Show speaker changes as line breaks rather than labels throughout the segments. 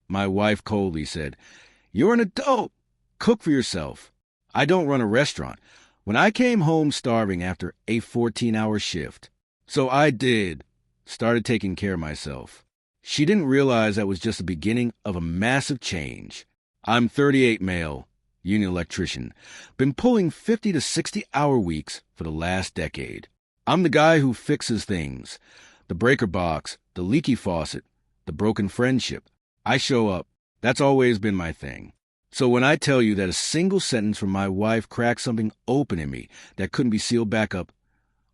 My wife coldly said, "You're an adult. Cook for yourself. I don't run a restaurant." When I came home starving after a 14-hour shift. So I did. Started taking care of myself. She didn't realize that was just the beginning of a massive change. I'm 38 male, union electrician. Been pulling 50 to 60-hour weeks for the last decade. I'm the guy who fixes things. The breaker box, the leaky faucet, the broken friendship. I show up. That's always been my thing. So when I tell you that a single sentence from my wife cracked something open in me that couldn't be sealed back up,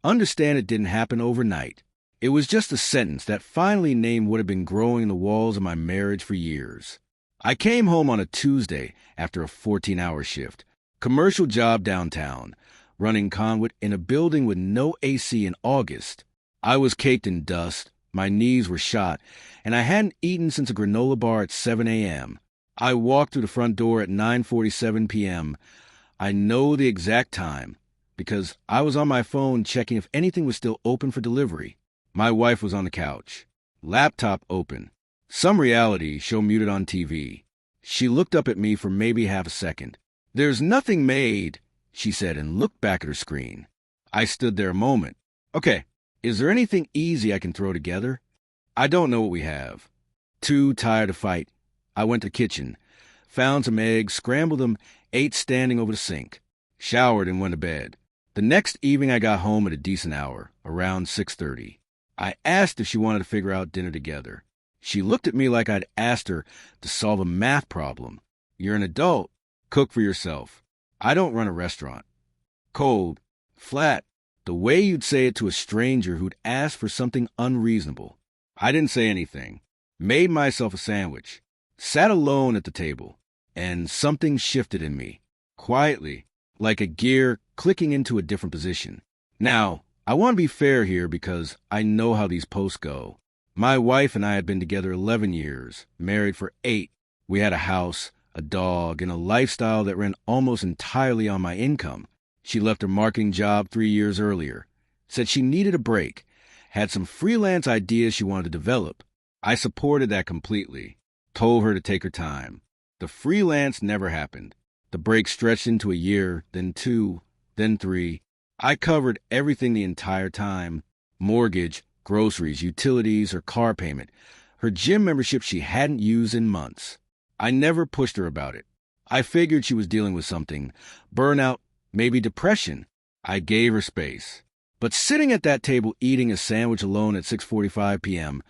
understand it didn't happen overnight. It was just a sentence that finally named what had been growing in the walls of my marriage for years. I came home on a Tuesday after a 14-hour shift. Commercial job downtown, running conduit in a building with no AC in August. I was caked in dust, my knees were shot, and I hadn't eaten since a granola bar at 7 a.m. I walked through the front door at 9:47 p.m. I know the exact time because I was on my phone checking if anything was still open for delivery. My wife was on the couch, laptop open, some reality show muted on TV. She looked up at me for maybe half a second. "There's nothing made," she said, and looked back at her screen. I stood there a moment. "Okay, is there anything easy I can throw together?" "I don't know what we have." Too tired to fight, I went to the kitchen, found some eggs, scrambled them, ate standing over the sink, showered and went to bed. The next evening I got home at a decent hour, around 6:30. I asked if she wanted to figure out dinner together. She looked at me like I'd asked her to solve a math problem. "You're an adult. Cook for yourself. I don't run a restaurant." Cold, flat, the way you'd say it to a stranger who'd asked for something unreasonable. I didn't say anything. Made myself a sandwich. Sat alone at the table, and something shifted in me, quietly, like a gear clicking into a different position. Now, I want to be fair here because I know how these posts go. My wife and I had been together 11 years, married for 8. We had a house, a dog, and a lifestyle that ran almost entirely on my income. She left her marketing job 3 years earlier, said she needed a break, had some freelance ideas she wanted to develop. I supported that completely. Told her to take her time. The freelance never happened. The break stretched into a year, then 2, then 3. I covered everything the entire time. Mortgage, groceries, utilities, her car payment, her gym membership she hadn't used in months. I never pushed her about it. I figured she was dealing with something. Burnout, maybe depression. I gave her space. But sitting at that table eating a sandwich alone at 6:45 p.m.,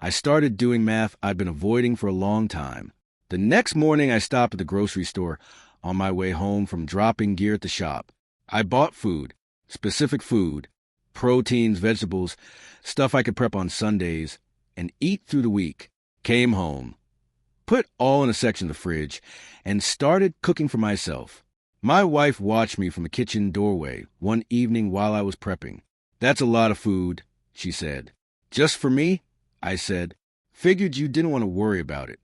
I started doing math I'd been avoiding for a long time. The next morning, I stopped at the grocery store on my way home from dropping gear at the shop. I bought food, specific food, proteins, vegetables, stuff I could prep on Sundays and eat through the week. Came home, put all in a section of the fridge, and started cooking for myself. My wife watched me from the kitchen doorway one evening while I was prepping. "That's a lot of food," she said. "Just for me?" I said. "Figured you didn't want to worry about it."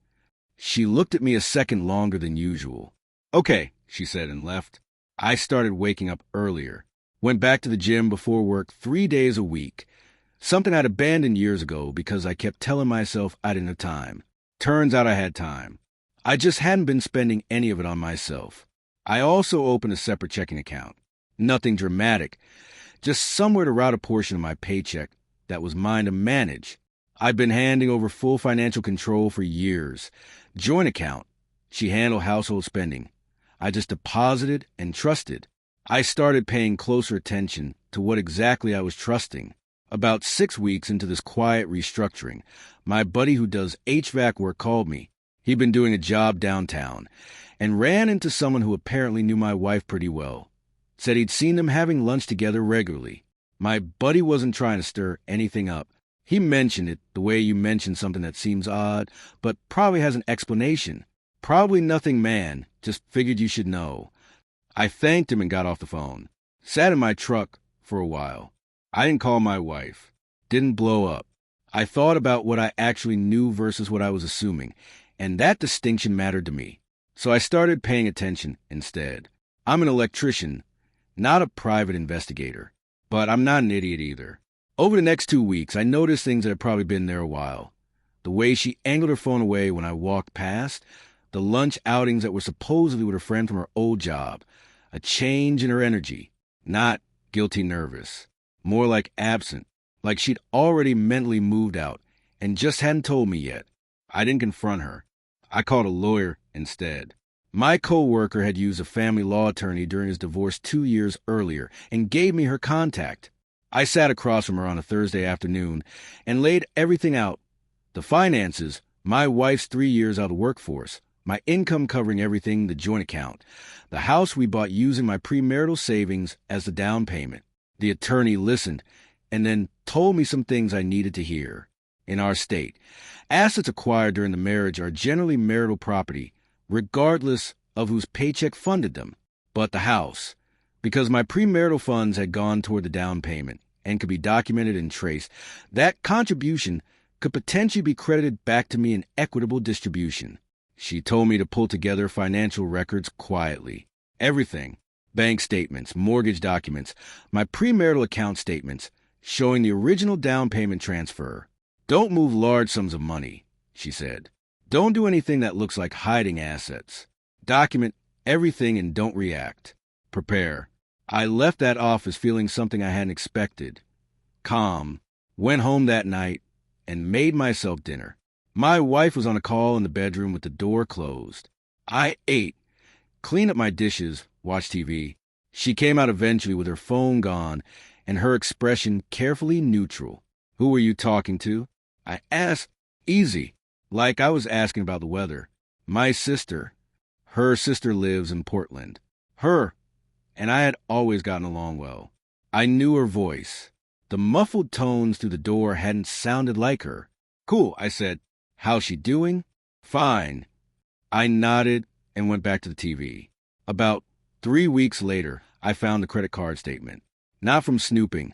She looked at me a second longer than usual. "Okay," she said and left. I started waking up earlier. Went back to the gym before work 3 days a week. Something I'd abandoned years ago because I kept telling myself I didn't have time. Turns out I had time. I just hadn't been spending any of it on myself. I also opened a separate checking account. Nothing dramatic, just somewhere to route a portion of my paycheck that was mine to manage. I've been handing over full financial control for years. Joint account. She handled household spending. I just deposited and trusted. I started paying closer attention to what exactly I was trusting. About 6 weeks into this quiet restructuring, my buddy who does HVAC work called me. He'd been doing a job downtown and ran into someone who apparently knew my wife pretty well. Said he'd seen them having lunch together regularly. My buddy wasn't trying to stir anything up. He mentioned it the way you mention something that seems odd, but probably has an explanation. Probably nothing, man. Just figured you should know. I thanked him and got off the phone. Sat in my truck for a while. I didn't call my wife. Didn't blow up. I thought about what I actually knew versus what I was assuming, and that distinction mattered to me. So I started paying attention instead. I'm an electrician, not a private investigator, but I'm not an idiot either. Over the next 2 weeks, I noticed things that had probably been there a while. The way she angled her phone away when I walked past, the lunch outings that were supposedly with a friend from her old job, a change in her energy, not guilty nervous, more like absent, like she'd already mentally moved out and just hadn't told me yet. I didn't confront her. I called a lawyer instead. My coworker had used a family law attorney during his divorce 2 years earlier and gave me her contact. I sat across from her on a Thursday afternoon and laid everything out. The finances, my wife's 3 years out of the workforce, my income covering everything, the joint account, the house we bought using my premarital savings as the down payment. The attorney listened and then told me some things I needed to hear. In our state, assets acquired during the marriage are generally marital property, regardless of whose paycheck funded them, but the house, because my premarital funds had gone toward the down payment and could be documented and traced. That contribution could potentially be credited back to me in equitable distribution. She told me to pull together financial records quietly. Everything. Bank statements, mortgage documents, my premarital account statements showing the original down payment transfer. Don't move large sums of money, she said. Don't do anything that looks like hiding assets. Document everything and don't react. Prepare. I left that office feeling something I hadn't expected. Calm. Went home that night and made myself dinner. My wife was on a call in the bedroom with the door closed. I ate, cleaned up my dishes, watched TV. She came out eventually with her phone gone and her expression carefully neutral. Who were you talking to? I asked, easy, like I was asking about the weather. My sister. Her sister lives in Portland. Her. And I had always gotten along well. I knew her voice. The muffled tones through the door hadn't sounded like her. Cool, I said. How's she doing? Fine. I nodded and went back to the TV. About 3 weeks later, I found the credit card statement. Not from snooping.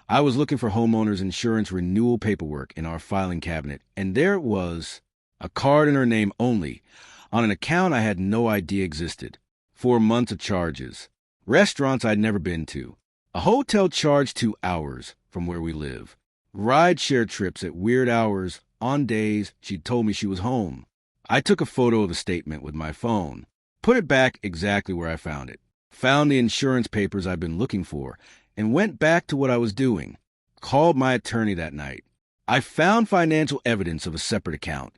I was looking for homeowners insurance renewal paperwork in our filing cabinet, and there it was, a card in her name only, on an account I had no idea existed. 4 months of charges. Restaurants I'd never been to. A hotel charged 2 hours from where we live. Ride-share trips at weird hours on days she'd told me she was home. I took a photo of the statement with my phone, put it back exactly where I found it, found the insurance papers I'd been looking for, and went back to what I was doing. Called my attorney that night. I found financial evidence of a separate account.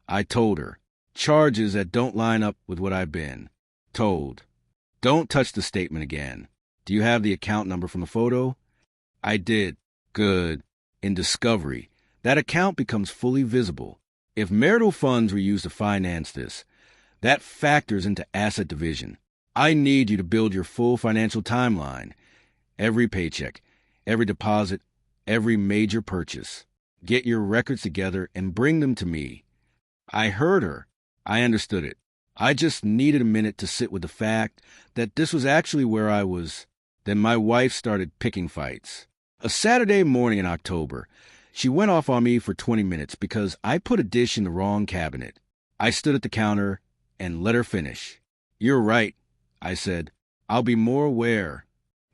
I told her. Charges that don't line up with what I've been told. Don't touch the statement again. Do you have the account number from the photo? I did. Good. In Discovery, that account becomes fully visible. If marital funds were used to finance this, that factors into asset division. I need you to build your full financial timeline. Every paycheck, every deposit, every major purchase. Get your records together and bring them to me. I heard her. I understood it. I just needed a minute to sit with the fact that this was actually where I was. Then my wife started picking fights. A Saturday morning in October, she went off on me for 20 minutes because I put a dish in the wrong cabinet. I stood at the counter and let her finish. You're right, I said. I'll be more aware.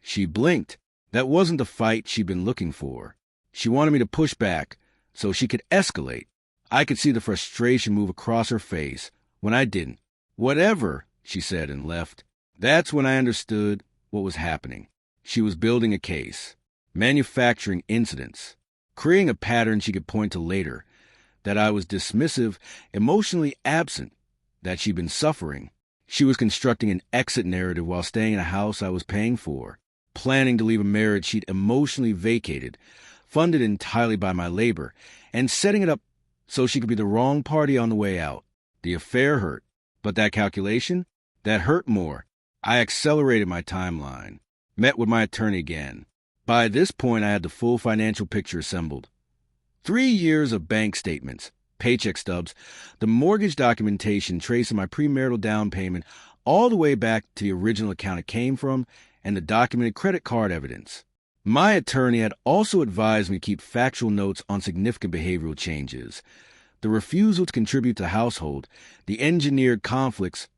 She blinked. That wasn't the fight she'd been looking for. She wanted me to push back so she could escalate. I could see the frustration move across her face when I didn't. Whatever, she said and left. That's when I understood what was happening. She was building a case, manufacturing incidents, creating a pattern she could point to later, that I was dismissive, emotionally absent, that she'd been suffering. She was constructing an exit narrative while staying in a house I was paying for, planning to leave a marriage she'd emotionally vacated, funded entirely by my labor, and setting it up so she could be the wrong party on the way out. The affair hurt, but that calculation, that hurt more. I accelerated my timeline, met with my attorney again. By this point, I had the full financial picture assembled. 3 years of bank statements, paycheck stubs, the mortgage documentation tracing my premarital down payment all the way back to the original account it came from, and the documented credit card evidence. My attorney had also advised me to keep factual notes on significant behavioral changes, the refusal to contribute to the household, the engineered conflicts,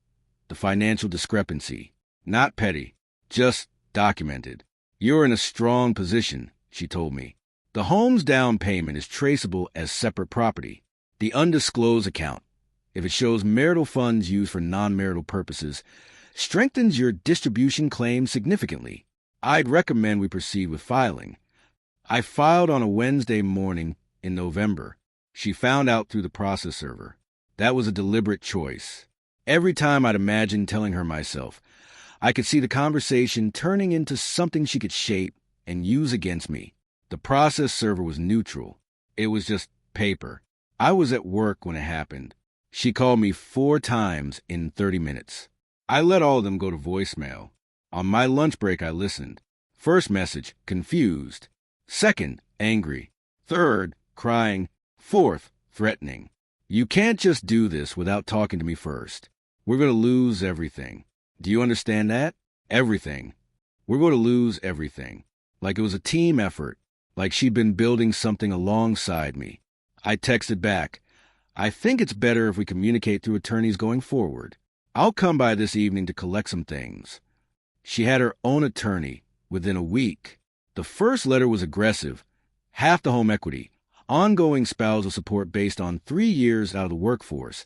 the financial discrepancy. Not petty, just documented. You're in a strong position, she told me. The home's down payment is traceable as separate property. The undisclosed account, if it shows marital funds used for non-marital purposes, strengthens your distribution claim significantly. I'd recommend we proceed with filing. I filed on a Wednesday morning in November. She found out through the process server. That was a deliberate choice. Every time I'd imagined telling her myself, I could see the conversation turning into something she could shape and use against me. The process server was neutral. It was just paper. I was at work when it happened. She called me 4 times in 30 minutes. I let all of them go to voicemail. On my lunch break, I listened. First message, confused. Second, angry. Third, crying. Fourth, threatening. You can't just do this without talking to me first. We're going to lose everything. Do you understand that? Everything. We're going to lose everything. Like it was a team effort. Like she'd been building something alongside me. I texted back, I think it's better if we communicate through attorneys going forward. I'll come by this evening to collect some things. She had her own attorney within a week. The first letter was aggressive. Half the home equity. Ongoing spousal support based on 3 years out of the workforce.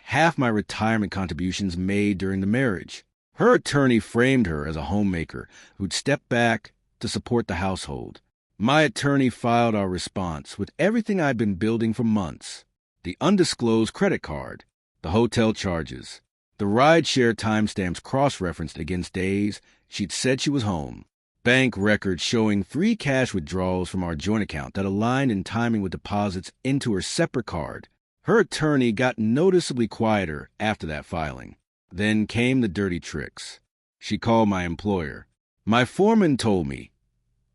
Half my retirement contributions made during the marriage. Her attorney framed her as a homemaker who'd step back to support the household. My attorney filed our response with everything I'd been building for months. The undisclosed credit card, the hotel charges, the rideshare timestamps cross-referenced against days she'd said she was home, bank records showing 3 cash withdrawals from our joint account that aligned in timing with deposits into her separate card. Her attorney got noticeably quieter after that filing. Then came the dirty tricks. She called my employer. My foreman told me,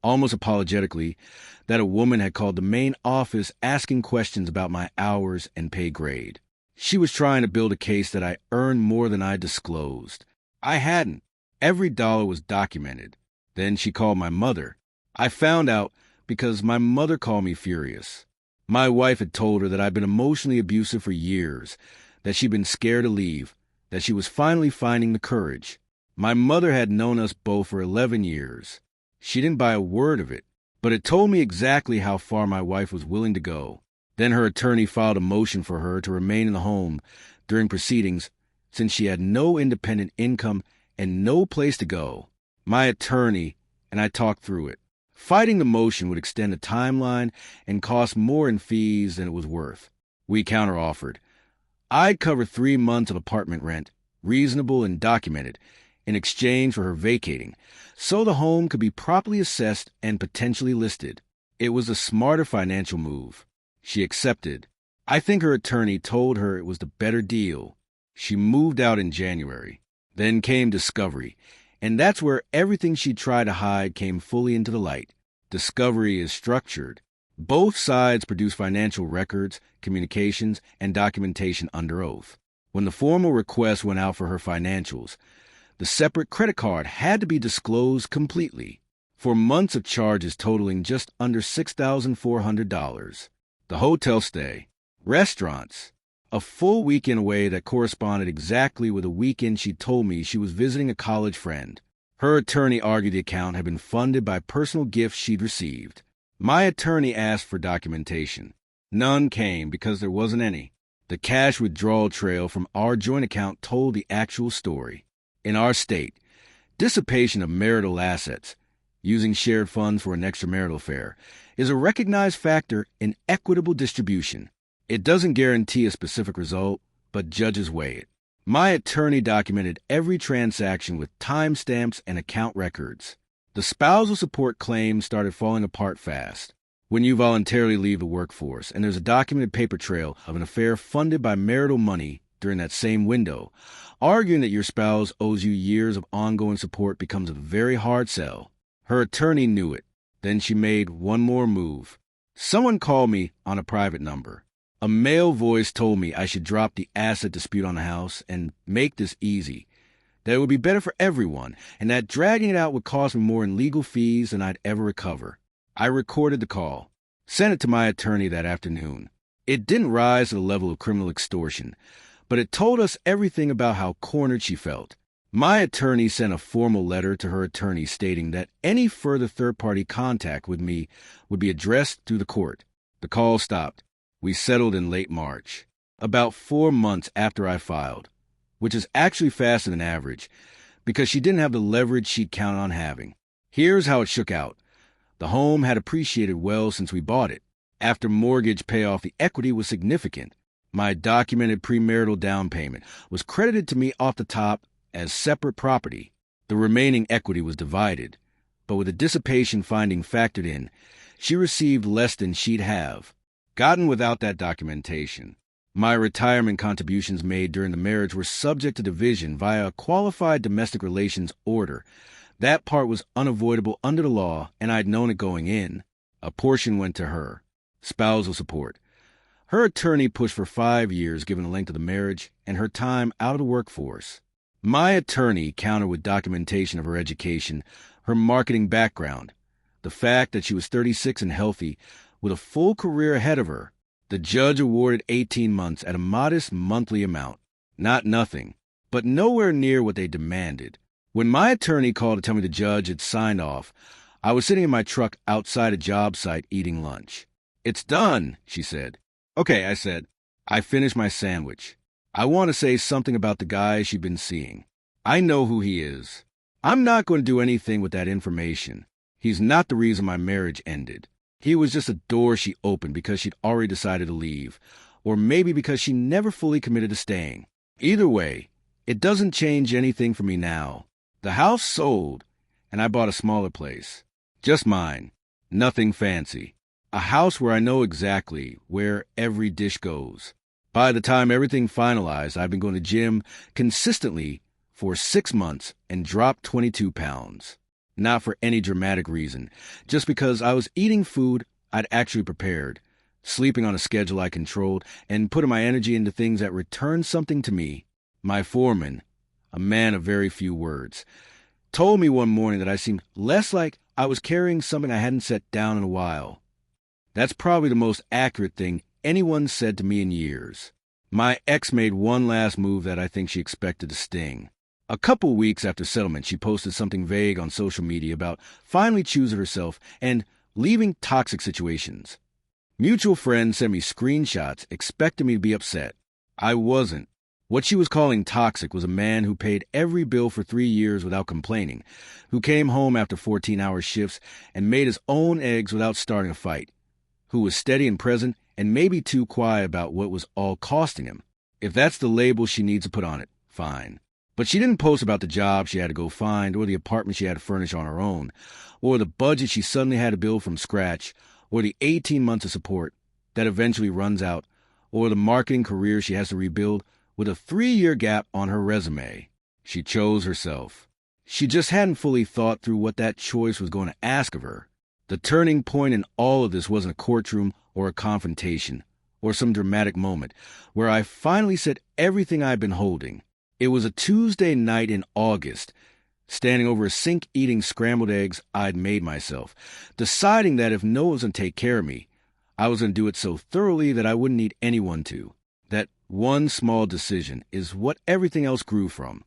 almost apologetically, that a woman had called the main office asking questions about my hours and pay grade. She was trying to build a case that I earned more than I disclosed. I hadn't. Every dollar was documented. Then she called my mother. I found out because my mother called me furious. My wife had told her that I'd been emotionally abusive for years, that she'd been scared to leave, that she was finally finding the courage. My mother had known us both for 11 years. She didn't buy a word of it, but it told me exactly how far my wife was willing to go. Then her attorney filed a motion for her to remain in the home during proceedings since she had no independent income and no place to go. My attorney and I talked through it. Fighting the motion would extend the timeline and cost more in fees than it was worth. We counteroffered. I'd cover 3 months of apartment rent, reasonable and documented, in exchange for her vacating, so the home could be properly assessed and potentially listed. It was a smarter financial move. She accepted. I think her attorney told her it was the better deal. She moved out in January. Then came discovery, and that's where everything she tried to hide came fully into the light. Discovery is structured. Both sides produce financial records, communications, and documentation under oath. When the formal request went out for her financials, the separate credit card had to be disclosed completely. For months of charges totaling just under $6,400. The hotel stay, restaurants, a full weekend away that corresponded exactly with a weekend she told me she was visiting a college friend. Her attorney argued the account had been funded by personal gifts she'd received. My attorney asked for documentation. None came because there wasn't any. The cash withdrawal trail from our joint account told the actual story. In our state, dissipation of marital assets, using shared funds for an extramarital affair, is a recognized factor in equitable distribution. It doesn't guarantee a specific result, but judges weigh it. My attorney documented every transaction with timestamps and account records. The spousal support claims started falling apart fast. When you voluntarily leave the workforce and there's a documented paper trail of an affair funded by marital money during that same window, arguing that your spouse owes you years of ongoing support becomes a very hard sell. Her attorney knew it. Then she made one more move. Someone called me on a private number. A male voice told me I should drop the asset dispute on the house and make this easy, that it would be better for everyone, and that dragging it out would cost me more in legal fees than I'd ever recover. I recorded the call, sent it to my attorney that afternoon. It didn't rise to the level of criminal extortion, but it told us everything about how cornered she felt. My attorney sent a formal letter to her attorney stating that any further third-party contact with me would be addressed through the court. The call stopped. We settled in late March, about 4 months after I filed, which is actually faster than average, because she didn't have the leverage she'd counted on having. Here's how it shook out. The home had appreciated well since we bought it. After mortgage payoff, the equity was significant. My documented premarital down payment was credited to me off the top as separate property. The remaining equity was divided, but with the dissipation finding factored in, she received less than she'd have, gotten without that documentation. My retirement contributions made during the marriage were subject to division via a qualified domestic relations order. That part was unavoidable under the law, and I'd known it going in. A portion went to her. Spousal support. Her attorney pushed for 5 years given the length of the marriage and her time out of the workforce. My attorney countered with documentation of her education, her marketing background, the fact that she was 36 and healthy, with a full career ahead of her. The judge awarded 18 months at a modest monthly amount. Not nothing, but nowhere near what they demanded. When my attorney called to tell me the judge had signed off, I was sitting in my truck outside a job site eating lunch. "It's done," she said. "Okay," I said. I finished my sandwich. I want to say something about the guy she'd been seeing. I know who he is. I'm not going to do anything with that information. He's not the reason my marriage ended. He was just a door she opened because she'd already decided to leave, or maybe because she never fully committed to staying. Either way, it doesn't change anything for me now. The house sold, and I bought a smaller place. Just mine. Nothing fancy. A house where I know exactly where every dish goes. By the time everything finalized, I'd been going to gym consistently for 6 months and dropped 22 pounds. Not for any dramatic reason, just because I was eating food I'd actually prepared, sleeping on a schedule I controlled, and putting my energy into things that returned something to me. My foreman, a man of very few words, told me one morning that I seemed less like I was carrying something I hadn't set down in a while. That's probably the most accurate thing anyone said to me in years. My ex made one last move that I think she expected to sting. A couple weeks after settlement, she posted something vague on social media about finally choosing herself and leaving toxic situations. Mutual friends sent me screenshots expecting me to be upset. I wasn't. What she was calling toxic was a man who paid every bill for 3 years without complaining, who came home after 14-hour shifts and made his own eggs without starting a fight, who was steady and present and maybe too quiet about what was all costing him. If that's the label she needs to put on it, fine. But she didn't post about the job she had to go find, or the apartment she had to furnish on her own, or the budget she suddenly had to build from scratch, or the 18 months of support that eventually runs out, or the marketing career she has to rebuild with a 3-year gap on her resume. She chose herself. She just hadn't fully thought through what that choice was going to ask of her. The turning point in all of this wasn't a courtroom or a confrontation or some dramatic moment where I finally said everything I'd been holding. It was a Tuesday night in August, standing over a sink eating scrambled eggs I'd made myself, deciding that if no one was going to take care of me, I was going to do it so thoroughly that I wouldn't need anyone to. That one small decision is what everything else grew from.